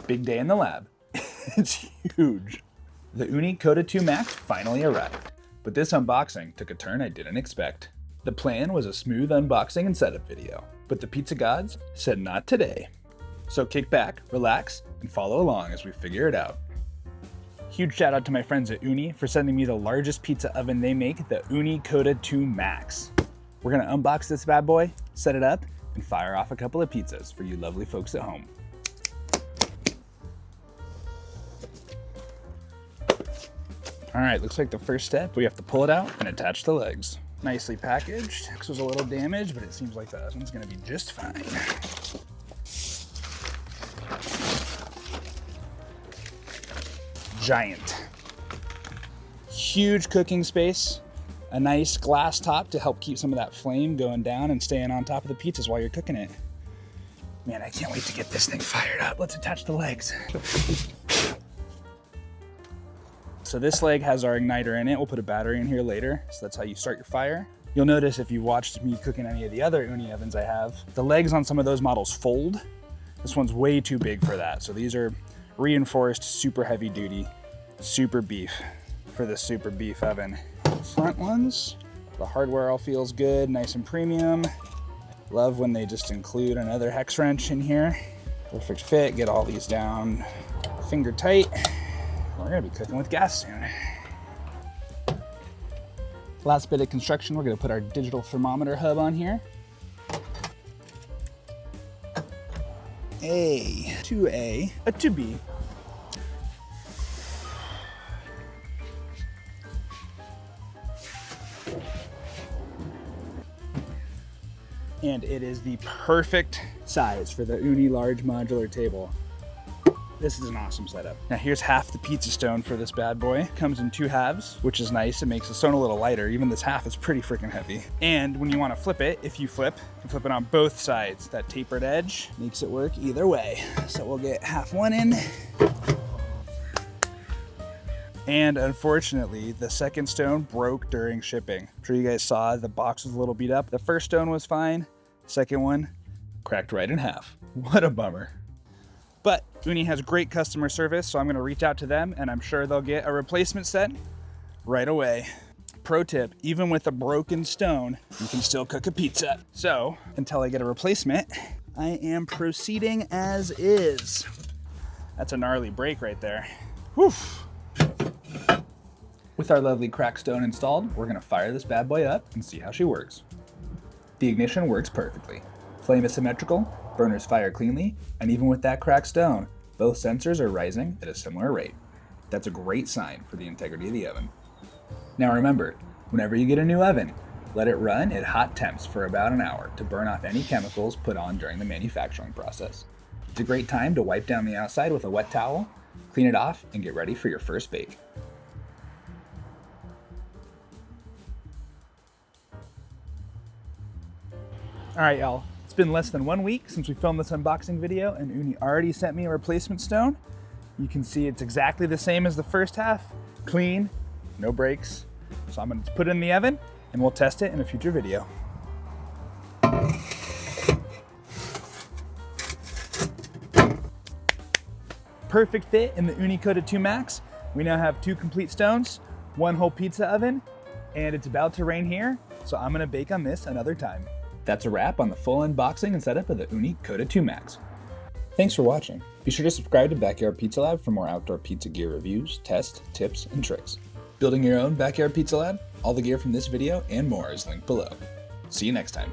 Big day in the lab. It's huge. The Ooni Koda 2 Max finally arrived, but this unboxing took a turn I didn't expect. The plan was a smooth unboxing and setup video, but the pizza gods said not today. So kick back, relax, and follow along as we figure it out. Huge shout out to my friends at Ooni for sending me the largest pizza oven they make, the Ooni Koda 2 Max. We're gonna unbox this bad boy, set it up, and fire off a couple of pizzas for you lovely folks at home. All right, looks like the first step, we have to pull it out and attach the legs. Nicely packaged. This was a little damaged, but it seems like the oven's gonna be just fine. Giant. Huge cooking space. A nice glass top to help keep some of that flame going down and staying on top of the pizzas while you're cooking it. Man, I can't wait to get this thing fired up. Let's attach the legs. So this leg has our igniter in it. We'll put a battery in here later. So that's how you start your fire. You'll notice if you watched me cooking any of the other Ooni ovens I have, the legs on some of those models fold. This one's way too big for that. So these are reinforced, super heavy duty, super beef for the super beef oven. Front ones, the hardware all feels good, nice and premium. Love when they just include another hex wrench in here. Perfect fit, get all these down finger tight. We're gonna be cooking with gas soon. Last bit of construction, we're gonna put our digital thermometer hub on here. To A to B. And it is the perfect size for the Ooni large modular table. This is an awesome setup. Now here's half the pizza stone for this bad boy. Comes in 2 halves, which is nice. It makes the stone a little lighter. Even this half is pretty freaking heavy. And when you want to flip it, if you flip it on both sides. That tapered edge makes it work either way. So we'll get half one in. And unfortunately, the second stone broke during shipping. I'm sure you guys saw the box was a little beat up. The first stone was fine. Second one cracked right in half. What a bummer. But Ooni has great customer service, so I'm gonna reach out to them and I'm sure they'll get a replacement set right away. Pro tip, even with a broken stone, you can still cook a pizza. So until I get a replacement, I am proceeding as is. That's a gnarly break right there. Whew. With our lovely cracked stone installed, we're gonna fire this bad boy up and see how she works. The ignition works perfectly. Flame is symmetrical, burners fire cleanly, and even with that cracked stone, both sensors are rising at a similar rate. That's a great sign for the integrity of the oven. Now remember, whenever you get a new oven, let it run at hot temps for about an hour to burn off any chemicals put on during the manufacturing process. It's a great time to wipe down the outside with a wet towel, clean it off, and get ready for your first bake. All right, y'all. It's been less than 1 week since we filmed this unboxing video, and Ooni already sent me a replacement stone. You can see it's exactly the same as the first half. Clean, no breaks. So I'm gonna put it in the oven, and we'll test it in a future video. Perfect fit in the Ooni Koda 2 Max. We now have 2 complete stones, 1 whole pizza oven, and it's about to rain here, so I'm gonna bake on this another time. That's a wrap on the full unboxing and setup of the Ooni Koda 2 Max. Thanks for watching. Be sure to subscribe to Backyard Pizza Lab for more outdoor pizza gear reviews, tests, tips, and tricks. Building your own Backyard Pizza Lab? All the gear from this video and more is linked below. See you next time.